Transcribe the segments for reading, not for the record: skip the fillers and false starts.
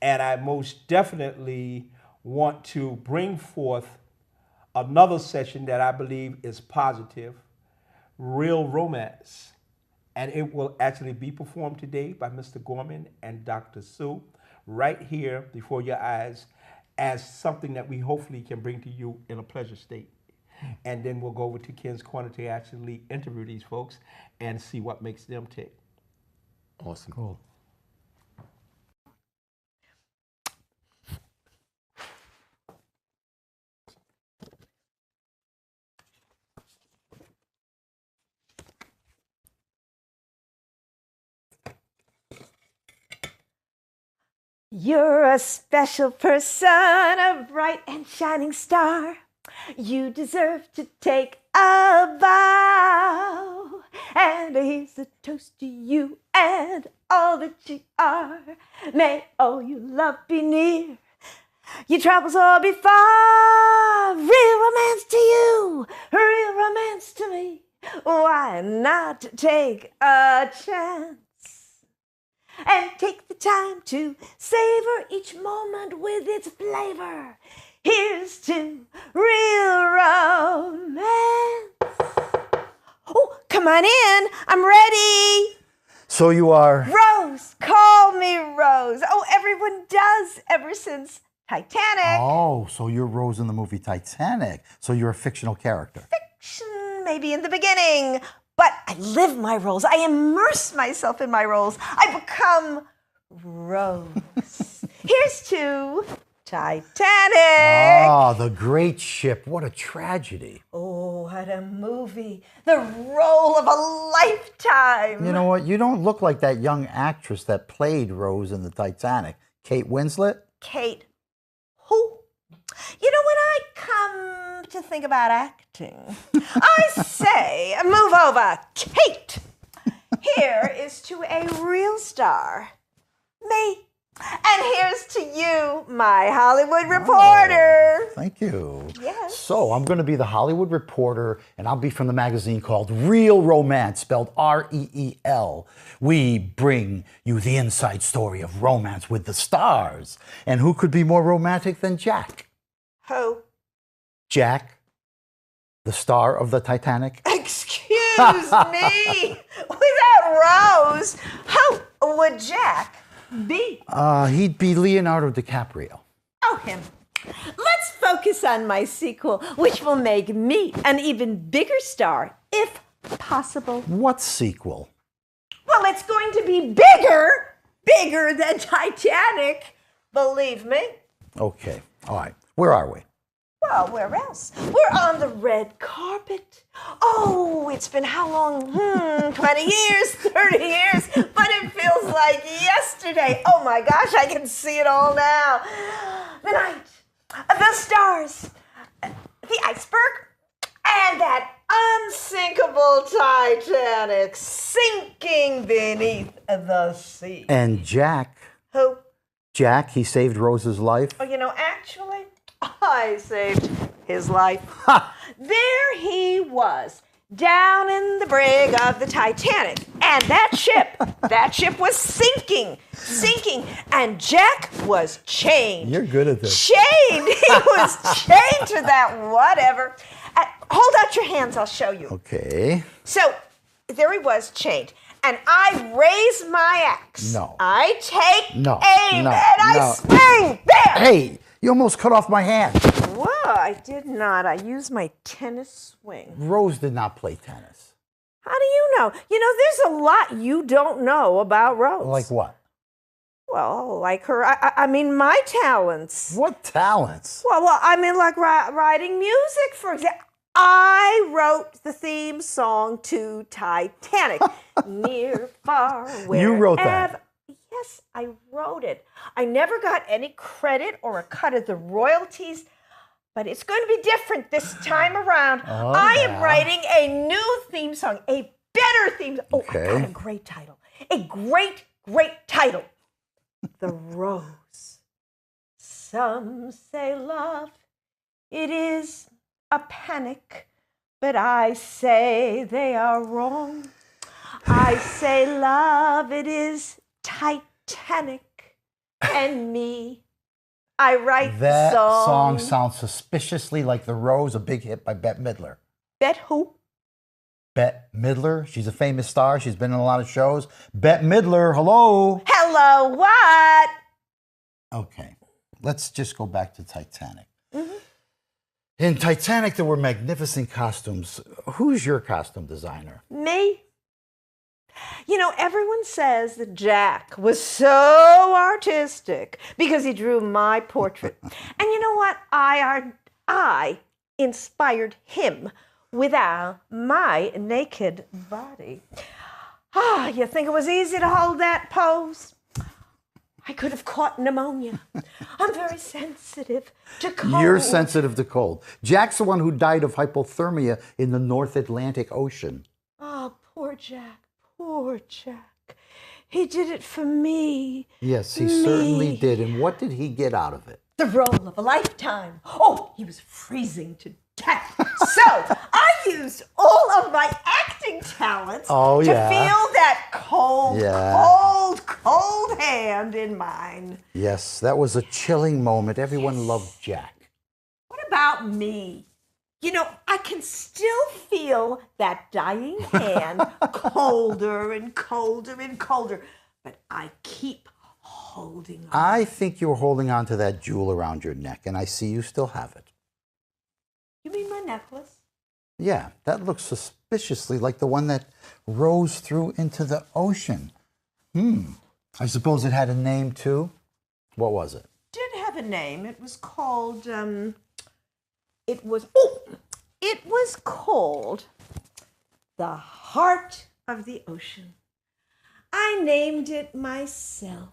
And I most definitely want to bring forth another session that I believe is positive, real romance. And it will actually be performed today by Mr. Gorman and Dr. Sue right here before your eyes as something that we hopefully can bring to you in a pleasure state. And then we'll go over to Ken's Corner to actually interview these folks and see what makes them tick. Awesome. Cool. You're a special person, a bright and shining star. You deserve to take a bow. And here's a toast to you and all that you are. May all you love be near, your troubles all be far. Real romance to you, real romance to me. Why not take a chance? And take the time to savor each moment with its flavor. Here's to real romance. Oh, come on in. I'm ready. So you are... Rose, call me Rose. Oh, everyone does ever since Titanic. Oh, so you're Rose in the movie Titanic. So you're a fictional character. Fiction, maybe in the beginning. But I live my roles. I immerse myself in my roles. I become Rose. Here's to Titanic. Ah, the great ship. What a tragedy. Oh, what a movie. The role of a lifetime. You know what? You don't look like that young actress that played Rose in the Titanic. Kate Winslet? Kate who? You know, when I come to think about acting, I say, move over, Kate. Here is to a real star, me. And here's to you, my Hollywood reporter. Oh, thank you. Yes. So I'm going to be the Hollywood reporter, and I'll be from the magazine called Real Romance, spelled R-E-E-L. We bring you the inside story of romance with the stars. And who could be more romantic than Jack? Who? Jack, the star of the Titanic. Excuse me. Without Rose, how would Jack be? He'd be Leonardo DiCaprio. Oh, him. Let's focus on my sequel, which will make me an even bigger star, if possible. What sequel? Well, it's going to be bigger than Titanic. Believe me. Okay, all right. Where are we? Well, where else? We're on the red carpet. Oh, it's been how long? 20 years, 30 years, but it feels like yesterday. Oh my gosh, I can see it all now. The night, the stars, the iceberg, and that unsinkable Titanic sinking beneath the sea. And Jack. Who? Jack, he saved Rose's life. Oh, you know, actually, I saved his life. There he was, down in the brig of the Titanic. And that ship was sinking, and Jack was chained. You're good at this. Chained. He was chained to that whatever. Hold out your hands, I'll show you. Okay. So, there he was, chained. And I raise my axe. No. I take aim, and no. I swing. There. Hey, you almost cut off my hand. Whoa, I did not. I used my tennis swing. Rose did not play tennis. How do you know? You know, there's a lot you don't know about Rose. Like what? Well, like her, I mean, my talents. What talents? Well, I mean, like writing music, for example. I wrote the theme song to Titanic. Near, far, wherever. You wrote that? Yes, I wrote it. I never got any credit or a cut of the royalties, but it's going to be different this time around. Oh, I am writing a new theme song, a better theme song. Oh, okay. I got a great title. A great, great title. The Rose. Some say love, it is a panic, but I say they are wrong. I say love, it is Titanic. and me. I write That the song sounds suspiciously like The Rose, a big hit by Bette Midler. Bet who? Bette Midler, she's a famous star. She's been in a lot of shows. Bette Midler, hello. Hello, what? Okay, let's just go back to Titanic. In Titanic, there were magnificent costumes. Who's your costume designer? Me? You know, everyone says that Jack was so artistic because he drew my portrait. And you know what? I inspired him with my naked body. You think it was easy to hold that pose? I could have caught pneumonia. I'm very sensitive to cold. You're sensitive to cold. Jack's the one who died of hypothermia in the North Atlantic Ocean. Oh, poor Jack, poor Jack. He did it for me. Yes, he certainly did. And what did he get out of it? The role of a lifetime. Oh, he was freezing to death. So I used all of my acting talents to feel that cold, cold hand in mine. Yes, that was a chilling moment. Everyone loved Jack. What about me? You know, I can still feel that dying hand colder and colder and colder, but I keep holding on. I think you're holding on to that jewel around your neck, and I see you still have it. You mean my necklace? Yeah, that looks suspiciously like the one that Rose threw into the ocean. I suppose it had a name too? What was it? Did have a name. It was called, it was called The Heart of the Ocean. I named it myself.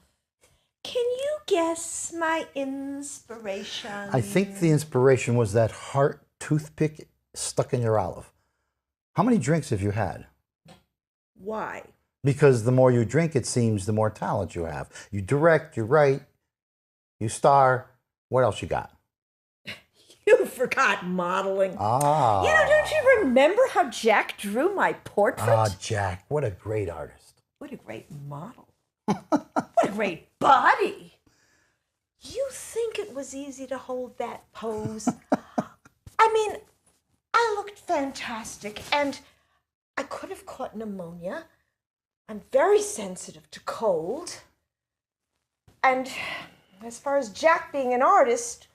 Can you guess my inspiration? I think the inspiration was that heart toothpick stuck in your olive. How many drinks have you had? Why? Because the more you drink, it seems, the more talent you have. You direct, you write, you star. What else you got? You forgot modeling. You know, don't you remember how Jack drew my portrait? Jack, what a great artist. What a great model. What a great body. You think it was easy to hold that pose? I mean, I looked fantastic, and I could have caught pneumonia. I'm very sensitive to cold. And as far as Jack being an artist,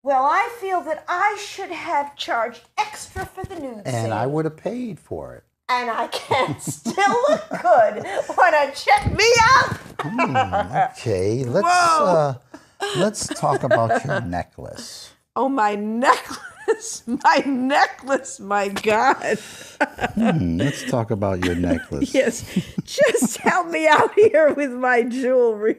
well, I feel that I should have charged extra for the nude scene. And I would have paid for it. And I can still look good. Wanna check me out? Okay, let's talk about your necklace. Oh, my necklace, my God. Let's talk about your necklace. Yes, just help me out here with my jewelry.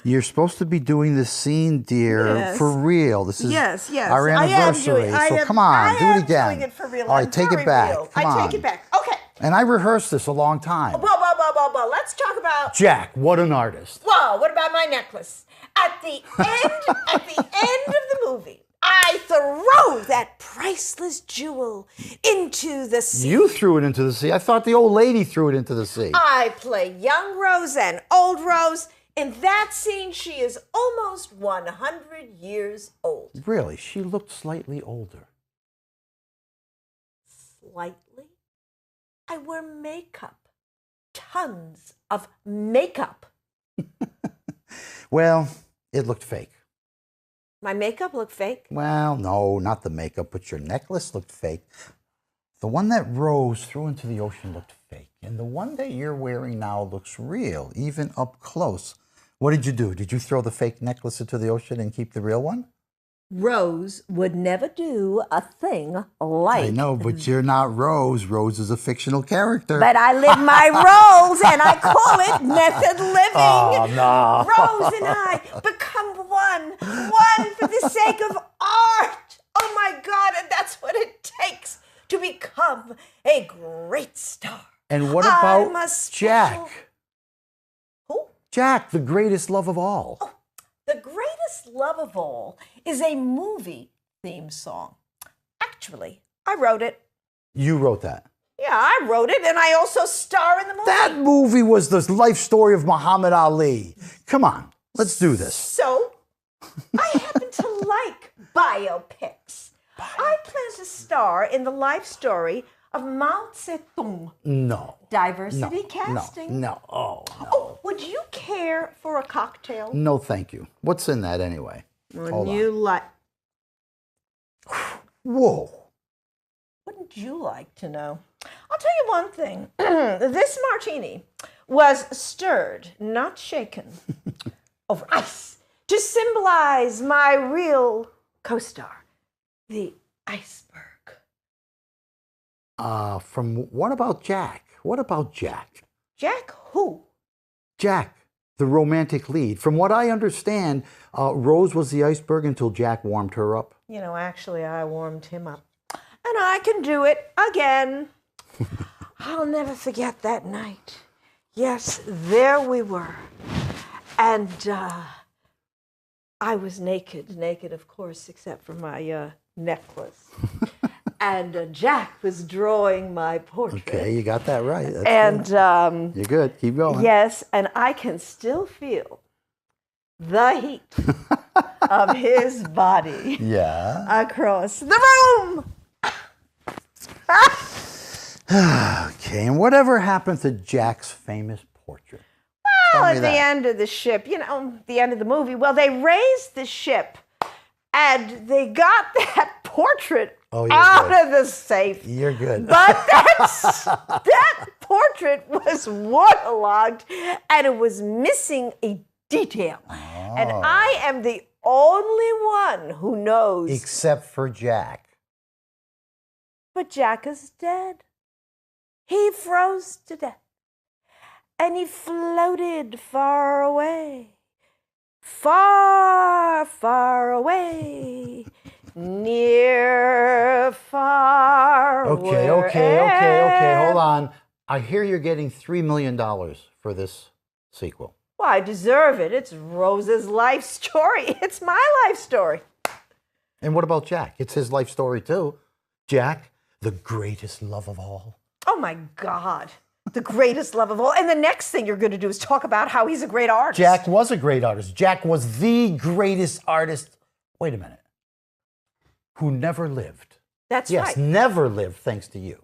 You're supposed to be doing this scene, dear, for real. This is our anniversary. So come on, do it again. Doing it for real. All right, take it back. Come on. I take it back. Okay. And I rehearsed this a long time. Whoa. Let's talk about Jack, what an artist. Whoa, what about my necklace? At the end of the movie, I throw that priceless jewel into the sea. You threw it into the sea. I thought the old lady threw it into the sea. I play young Rose and old Rose. In that scene, she is almost 100 years old. Really? She looked slightly older. Slightly? I wear makeup. Tons of makeup. Well, it looked fake. My makeup looked fake? Well, no, not the makeup, but your necklace looked fake. The one that Rose threw into the ocean looked fake. And the one that you're wearing now looks real, even up close. What did you do? Did you throw the fake necklace into the ocean and keep the real one? Rose would never do a thing like I know, but you're not Rose. Rose is a fictional character. But I live my roles, and I call it method living. Oh, no. Rose and I become one for the sake of art. Oh, my God, and that's what it takes to become a great star. And what about Jack? Who? Jack, the greatest love of all. Oh, the greatest love of all is a movie theme song. Actually, I wrote it. You wrote that? Yeah, I wrote it, and I also star in the movie. That movie was the life story of Muhammad Ali. Come on, let's do this. So, I happen to like biopics. I plan to star in the life story of Mao Zedong. No. Diversity casting. No. Oh, no. Oh, would you care for a cocktail? No, thank you. What's in that anyway? Hold on. Whoa. Wouldn't you like to know? I'll tell you one thing. This martini was stirred, not shaken, over ice to symbolize my real co-star, the iceberg. What about Jack? What about Jack? Jack who? Jack, the romantic lead. From what I understand, Rose was the iceberg until Jack warmed her up. You know, actually, I warmed him up. And I can do it again. I'll never forget that night. Yes, there we were. And I was naked, of course, except for my necklace. And Jack was drawing my portrait. Okay, you got that right. That's and good. You're good. Keep going. Yes, and I can still feel the heat of his body across the room. Okay, and whatever happened to Jack's famous portrait? Well, at the end of the ship, the end of the movie, well, they raised the ship and they got that portrait out of the safe. You're good. But that portrait was waterlogged and it was missing a detail. Oh. And I am the only one who knows. Except for Jack. But Jack is dead. He froze to death. And he floated far away. Far, far away. Near, far. Okay. Hold on. I hear you're getting $3 million for this sequel. Well, I deserve it. It's Rose's life story. It's my life story. And what about Jack? It's his life story too. Jack, the greatest love of all. Oh my God. The greatest love of all. And the next thing you're going to do is talk about how he's a great artist. Jack was a great artist. Jack was the greatest artist. Wait a minute. Who never lived. That's right. Yes, never lived thanks to you.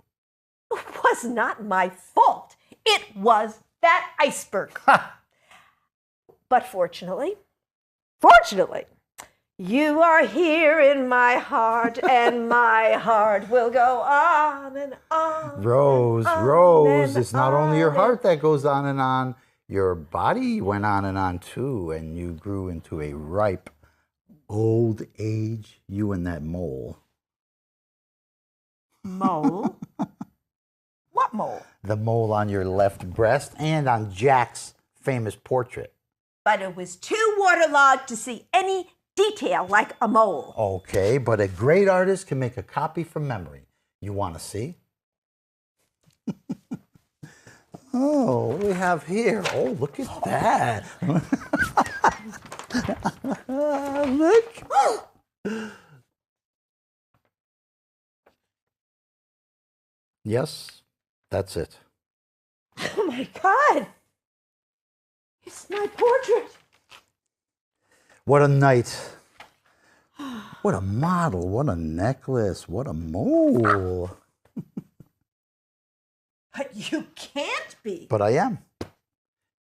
It was not my fault. It was that iceberg. But fortunately, you are here in my heart, and my heart will go on and on. Rose, it's not only your heart that goes on and on. Your body went on and on too, and you grew into a ripe old age, you and that mole. Mole? What mole? The mole on your left breast and on Jack's famous portrait. But it was too waterlogged to see any detail like a mole. Okay, but a great artist can make a copy from memory. You want to see? Oh, what do we have here? Oh, look at that. Look. Yes, that's it. Oh my God. It's my portrait. What a night. What a model. What a necklace. What a mole. But you can't be. But I am.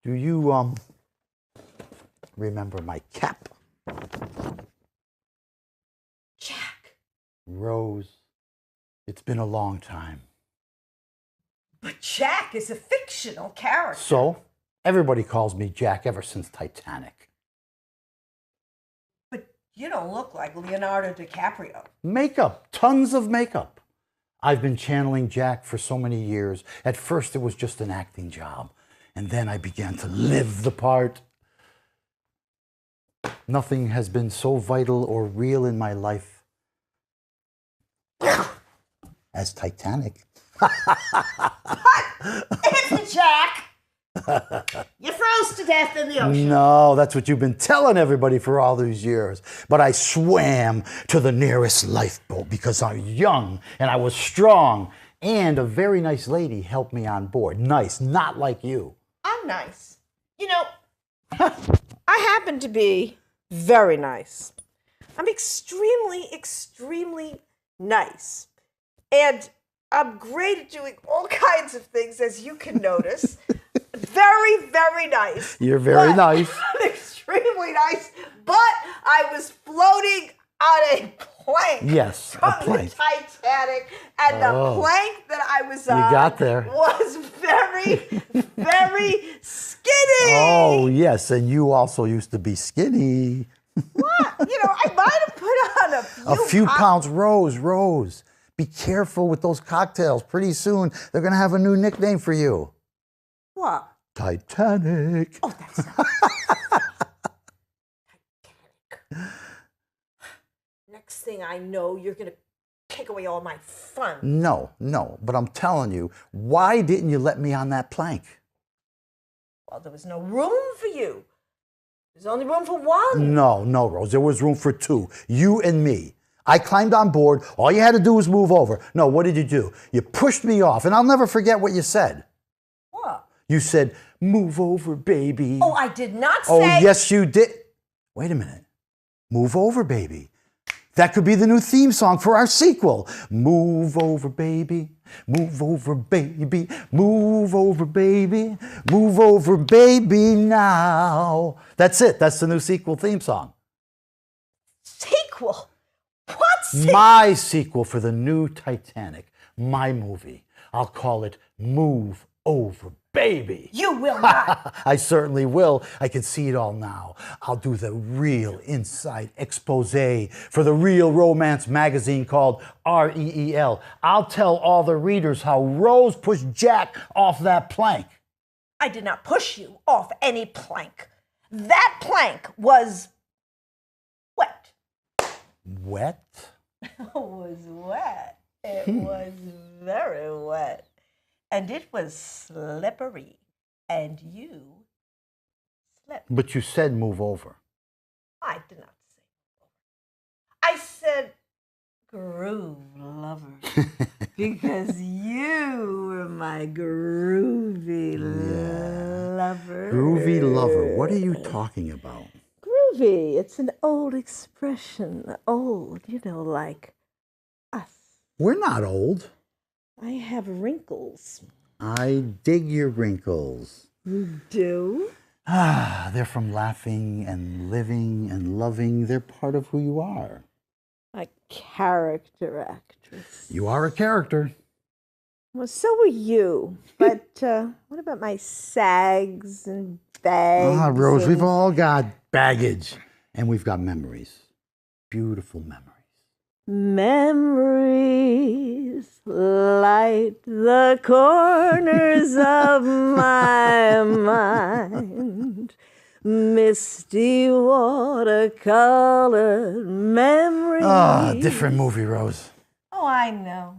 Do you remember my cap? Jack. Rose, it's been a long time. But Jack is a fictional character. So, everybody calls me Jack ever since Titanic. But you don't look like Leonardo DiCaprio. Makeup, tons of makeup. I've been channeling Jack for so many years. At first, it was just an acting job. And then I began to live the part. Nothing has been so vital or real in my life as Titanic. It's Jack. You froze to death in the ocean. No, that's what you've been telling everybody for all these years. But I swam to the nearest lifeboat because I was young and I was strong And a very nice lady helped me on board. Nice, not like you. I'm nice. You know, I happen to be very nice. I'm extremely, extremely nice. And I'm great at doing all kinds of things, as you can notice. Very, very nice. You're very nice. I'm extremely nice, but I was floating on a plank. Yes, a from plank. the Titanic, and the plank that I was on got there. was very, very skinny. Oh, yes, and you also used to be skinny. What? You know, I might have put on A few pounds. Rose. Be careful with those cocktails. Pretty soon, they're going to have a new nickname for you. What? Titanic. Oh, that's not Titanic. Next thing I know, you're going to take away all my fun. No, but I'm telling you, why didn't you let me on that plank? Well, there was no room for you. There's only room for one. No, Rose. There was room for two. You and me. I climbed on board. All you had to do was move over. No, what did you do? You pushed me off, and I'll never forget what you said. What? You said, "Move over, baby." Oh, I did not say. Oh, yes, you did. Wait a minute. Move over, baby. That could be the new theme song for our sequel. Move over, baby. Move over, baby. Move over, baby. Move over, baby, now. That's it. That's the new sequel theme song. Sequel? What sequel? My sequel for the new Titanic. My movie. I'll call it Move Over, Baby. You will not. I certainly will. I can see it all now. I'll do the real inside expose for the Real Romance magazine called REEL. I'll tell all the readers how Rose pushed Jack off that plank. I did not push you off any plank. That plank was wet. Wet? It was wet. It was very wet. And it was slippery. And you slipped. But you said move over. I did not say move over. I said groove lover. Because you were my groovy lover. Groovy lover. What are you talking about? Groovy. It's an old expression. Old, you know, like us. We're not old. I have wrinkles. I dig your wrinkles. You do? Ah, they're from laughing and living and loving. They're part of who you are. A character actress. You are a character. Well, so are you. But what about my sags and bags? Ah, Rose, and we've all got baggage. And we've got memories. Beautiful memories. memories light the corners of my mind. Misty watercolor memories. Ah, different movie, Rose. Oh, I know.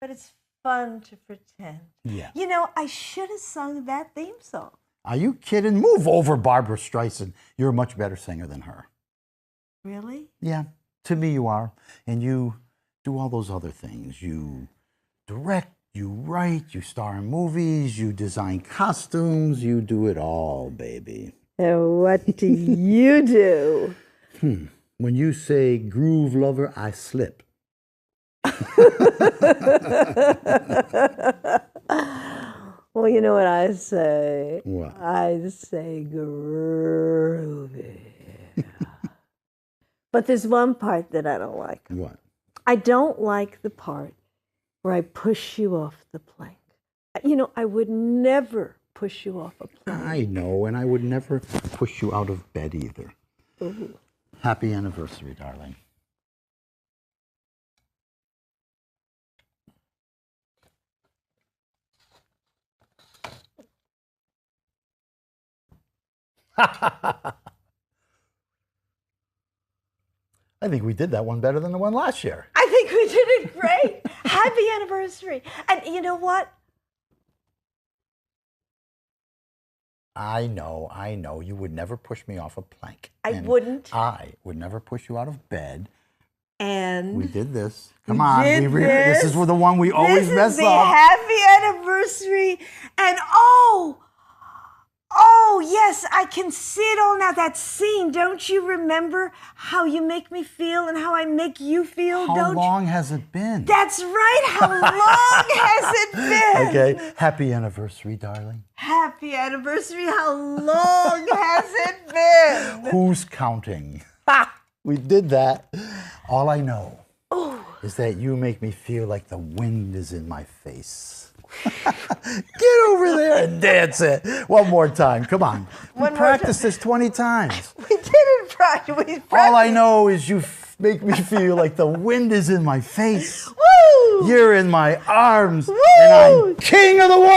But it's fun to pretend. Yeah. You know, I should have sung that theme song. Are you kidding? Move over, Barbara Streisand. You're a much better singer than her. Really? Yeah, to me you are. And you do all those other things. You direct, you write, you star in movies, you design costumes, you do it all, baby. And what do you do? When you say groove lover, I slip. Well, you know what I say? What? I say groovy. But there's one part that I don't like. What? I don't like the part where I push you off the plank. You know, I would never push you off a plank. I know, and I would never push you out of bed either. Ooh. Happy anniversary, darling. I think we did that one better than the one last year. I think we did it great. Happy anniversary. And you know what? I know. You would never push me off a plank. I And wouldn't. I would never push you out of bed. And We did this. Come we on. did This is the one we always this mess is the up. happy anniversary. And oh, yes, I can see it all now. That scene, don't you remember how you make me feel and how I make you feel? How long has it been? That's right. How long has it been? Okay. Happy anniversary, darling. Happy anniversary. How long has it been? Who's counting? Ha! We did that. All I know is that you make me feel like the wind is in my face. Get over there and dance it. One more time. Come on. We practiced this 20 times. We didn't practice. All I know is you make me feel like the wind is in my face. Woo! You're in my arms. Woo! And I'm king of the world.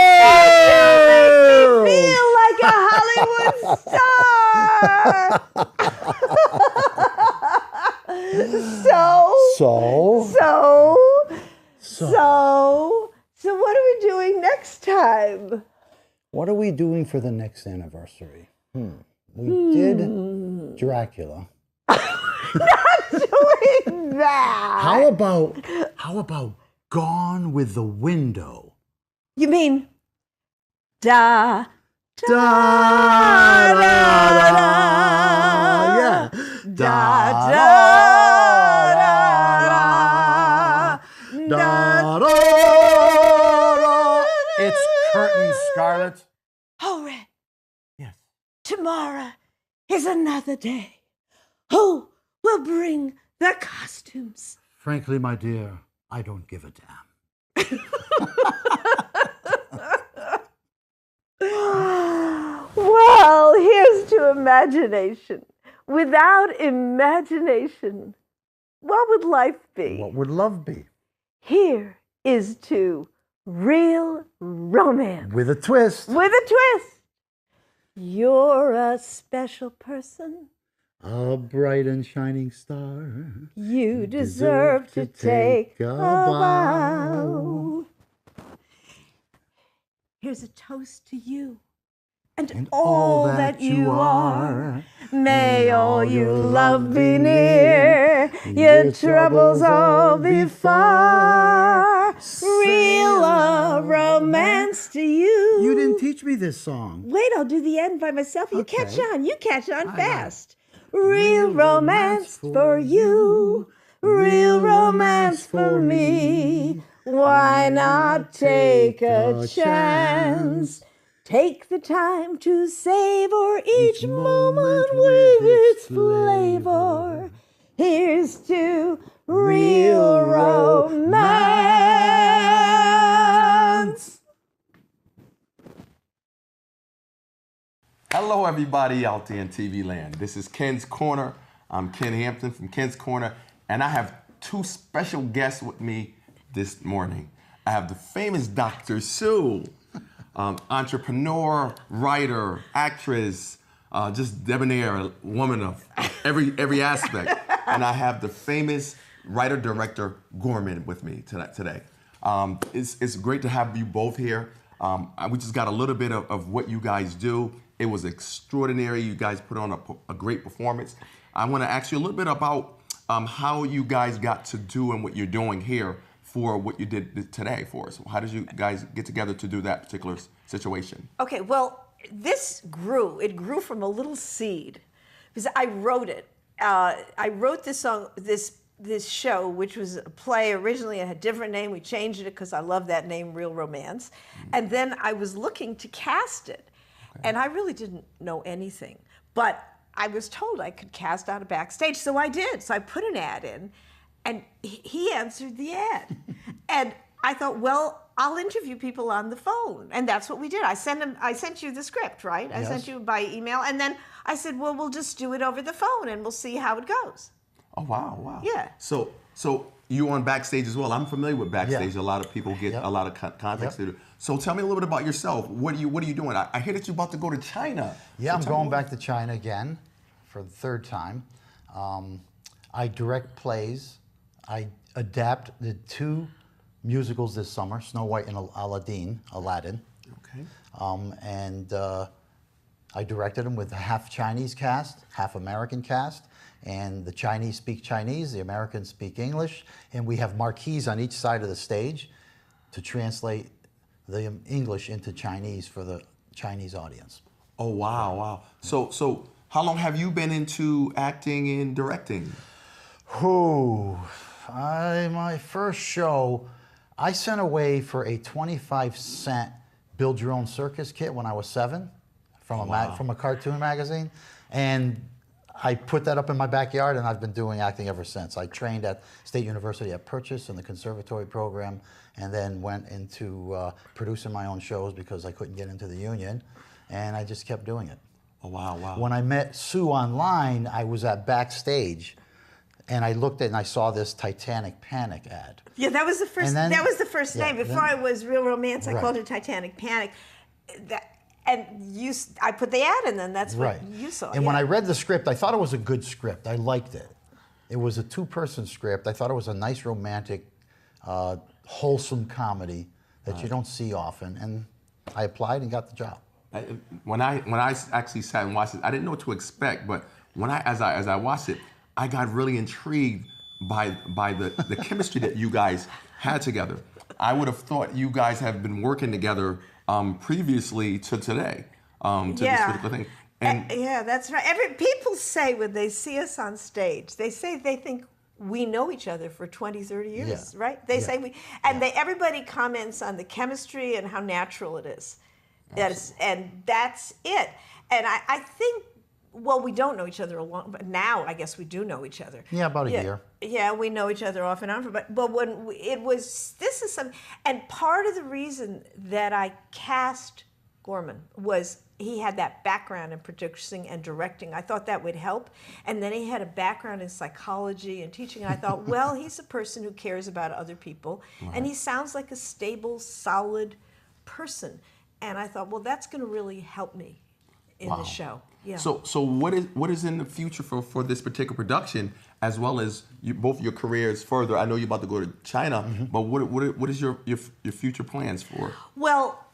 You make me feel like a Hollywood star. So what are we doing next time? What are we doing for the next anniversary? We did Dracula. Not doing that. How about Gone with the Window? You mean da Da da da da. Yeah. da da da da Da. It's curtain, Scarlett. Horowitz, Yes. tomorrow is another day. Who will bring the costumes? Frankly, my dear, I don't give a damn. Well, here's to imagination. Without imagination, what would life be? What would love be? Here is to real romance. With a twist. With a twist. You're a special person. A bright and shining star. You deserve to take a bow. Here's a toast to you and all that you are. May all you love be near, your troubles all be far. Real romance to you. You didn't teach me this song. Wait, I'll do the end by myself. You Okay. catch on. You catch on I fast. Real romance for you. Real romance for me. Why not take a chance? Take the time to savor each moment with its flavor. Here's to real romance. Hello, everybody out there in TV land. This is Ken's Corner. I'm Ken Hampton from Ken's Corner, and I have two special guests with me this morning. I have the famous Dr. Sue, entrepreneur, writer, actress, just debonair, a woman of every aspect. And I have the famous writer-director Gorman with me today. It's great to have you both here. We just got a little bit of what you guys do. It was extraordinary. You guys put on a great performance. I want to ask you a little bit about how you guys got to do and what you're doing here for what you did today for us. How did you guys get together to do that particular situation? Okay, well, this grew. It grew from a little seed because I wrote it. I wrote this song, this show, which was a play. Originally it had a different name. We changed it because I love that name, Real Romance. And then I was looking to cast it. And I really didn't know anything. But I was told I could cast out of backstage, so I did. So I put an ad in, and he answered the ad. And I thought, well, I'll interview people on the phone. And that's what we did. I sent you the script, right? I sent you by email. And then I said, well, we'll just do it over the phone, and we'll see how it goes. Oh, wow. Yeah. So you on backstage as well. I'm familiar with backstage. Yeah. A lot of people get a lot of context to it. So tell me a little bit about yourself. What are you doing? I hear that you're about to go to China. Yeah, So I'm tell me going more. back to China again for the third time. I direct plays. I adapt the two musicals this summer, Snow White and Aladdin. Okay. And I directed them with a half Chinese cast, half American cast, and the Chinese speak Chinese, the Americans speak English, and we have marquees on each side of the stage to translate the English into Chinese for the Chinese audience. Oh, wow, wow. So how long have you been into acting and directing? My first show, I sent away for a 25-cent build your own circus kit when I was 7 from a cartoon magazine, and I put that up in my backyard, and I've been doing acting ever since. I trained at State University at Purchase in the conservatory program, and then went into producing my own shows because I couldn't get into the union, and I just kept doing it. Oh, wow, wow. When I met Sue online, I was at Backstage, and I looked at and I saw this Titanic Panic ad. Yeah, that was the first. Then, that was the first name. Before I was Real Romance, I Right. called it Titanic Panic. I put the ad in, and that's what you saw. And when I read the script, I thought it was a good script. I liked it. It was a 2-person script. I thought it was a nice, romantic, wholesome comedy that you don't see often. And I applied and got the job. When I actually sat and watched it, I didn't know what to expect. But as I watched it, I got really intrigued by the chemistry that you guys had together. I would have thought you guys have been working together previously to today, to this particular thing. And yeah, that's right. People say when they see us on stage, they think we know each other for 20, 30 years, right? They say we, and everybody comments on the chemistry and how natural it is. And that's it. And I think, well, we don't know each other a long, but now I guess we do know each other. Yeah, about a year. Yeah, we know each other off and on. But when this is some, and part of the reason that I cast Gorman was he had that background in producing and directing. I thought that would help. And then he had a background in psychology and teaching. And I thought, well, he's a person who cares about other people. Right. And he sounds like a stable, solid person. And I thought, well, that's going to really help me in the show. Yeah. So what is in the future for this particular production, as well as both your careers further? I know you're about to go to China, but what is your future plans for? Well,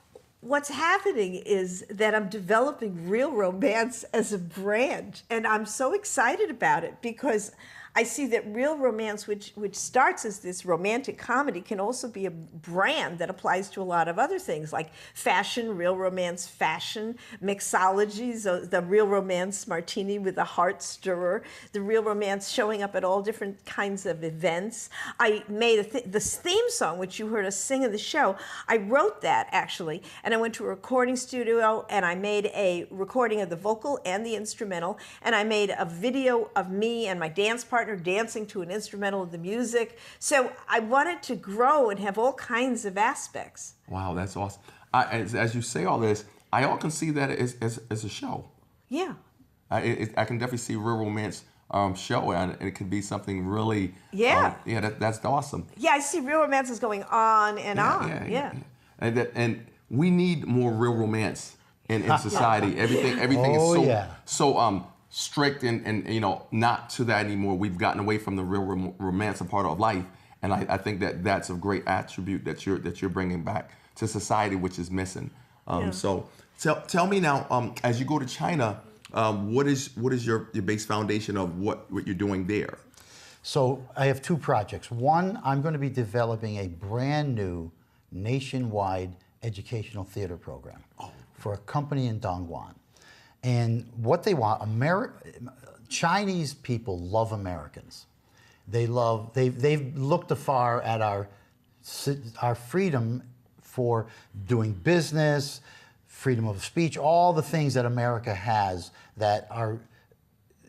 what's happening is that I'm developing Real Romance as a brand, and I'm so excited about it because I see that Real Romance, which starts as this romantic comedy, can also be a brand that applies to a lot of other things like fashion, Real Romance fashion, mixologies, the Real Romance martini with a heart stirrer, the Real Romance showing up at all different kinds of events. I made the theme song, which you heard us sing in the show. I wrote that, actually, and I went to a recording studio, and I made a recording of the vocal and the instrumental, and I made a video of me and my dance partner dancing to an instrumental of the music. So I wanted to grow and have all kinds of aspects. Wow, that's awesome. As you say all this, I all can see that as a show. Yeah. I can definitely see Real Romance show, and it could be something really. Yeah. That's awesome. Yeah, I see Real Romance is going on and on. Yeah. And we need more Real Romance in society. Everything is so strict and not to that anymore. We've gotten away from the real romance, a part of life, and I think that's a great attribute that you're bringing back to society, which is missing. So tell me now, as you go to China, what is your base foundation of what you're doing there? So I have 2 projects. One, I'm going to be developing a brand new nationwide educational theater program for a company in Dongguan. And what they want, Chinese people love Americans. They've looked afar at our freedom for doing business, freedom of speech, all the things that America has that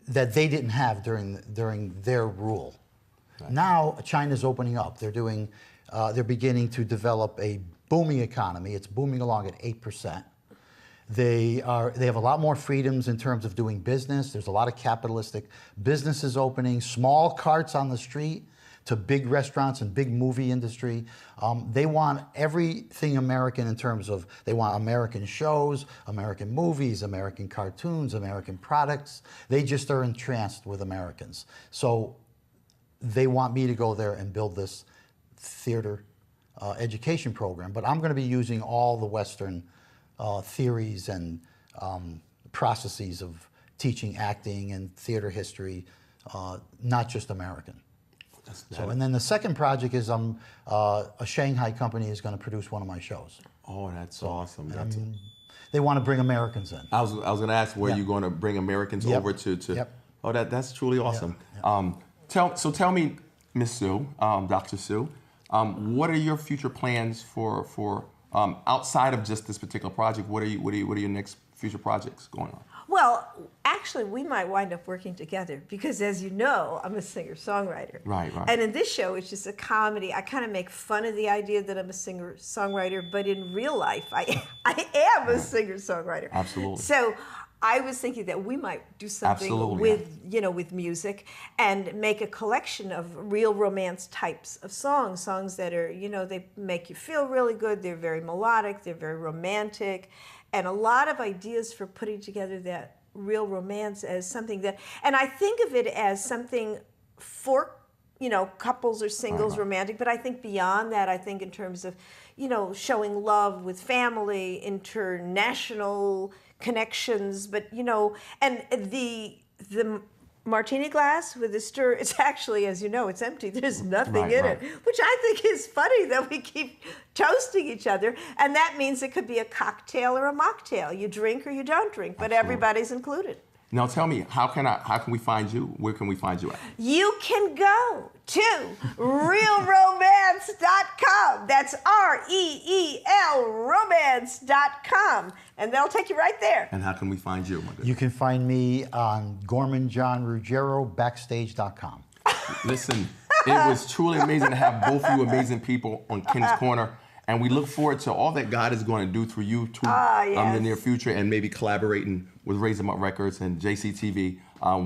they didn't have during their rule. Right. Now China's opening up. They're beginning to develop a booming economy. It's booming along at 8%. They have a lot more freedoms in terms of doing business. There's a lot of capitalistic businesses opening, small carts on the street to big restaurants and big movie industry. They want everything American in terms of, they want American shows, American movies, American cartoons, American products. They just are entranced with Americans. So they want me to go there and build this theater education program. But I'm going to be using all the Western theories and processes of teaching acting and theater history, not just American. So, and then the second project is a Shanghai company is going to produce one of my shows. Oh, that's awesome. They want to bring Americans in. I was going to ask where you're going to bring Americans over to. Yep. Oh, that's truly awesome. Tell me, Miss Sue, Dr. Sue, what are your future plans for outside of just this particular project? What are your next future projects going on? Well, actually, we might wind up working together because, as you know, I'm a singer-songwriter. Right. And in this show, it's just a comedy. I kind of make fun of the idea that I'm a singer-songwriter, but in real life, I am a singer-songwriter. Absolutely. So I was thinking that we might do something with music and make a collection of real romance types of songs that are, they make you feel really good. They're very melodic. They're very romantic. And a lot of ideas for putting together that real romance as something that, and I think of it as something for, couples or singles, romantic, but I think beyond that, I think in terms of, showing love with family, international connections, but, and the martini glass with the stir, it's actually, as you know, it's empty. There's nothing in it, which I think is funny that we keep toasting each other. And that means it could be a cocktail or a mocktail. You drink or you don't drink, but everybody's included. Now tell me, how can we find you? Where can we find you at? You can go to realromance.com. That's REEL romance.com. And they'll take you right there. And how can we find you? You can find me on Gorman Ruggiero backstage.com. Listen, it was truly amazing to have both of you amazing people on Ken's Corner. And we look forward to all that God is going to do through you too in the near future, and maybe collaborating with Raise 'em Up Records and JCTV.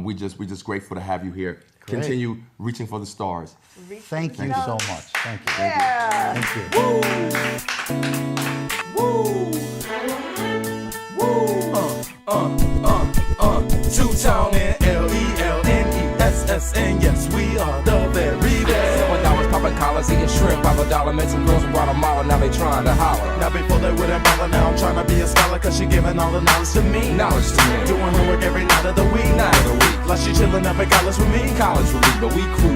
We're just grateful to have you here. Great. Continue reaching for the stars. Thank you so much. Thank you. Yeah. Thank you. Woo! Two-tone and LELNESSN. Yes, we are the very best. $7 popping collars, eating shrimp. $5 met some girls from Guatemala, now they trying to holler. Now before they wouldn't bother, now I'm trying to be a scholar, cause she giving all the knowledge to me. Knowledge to me. Doing homework every night of the week. Night of the week. Like she chilling up at college with me. College with me, but we cruise.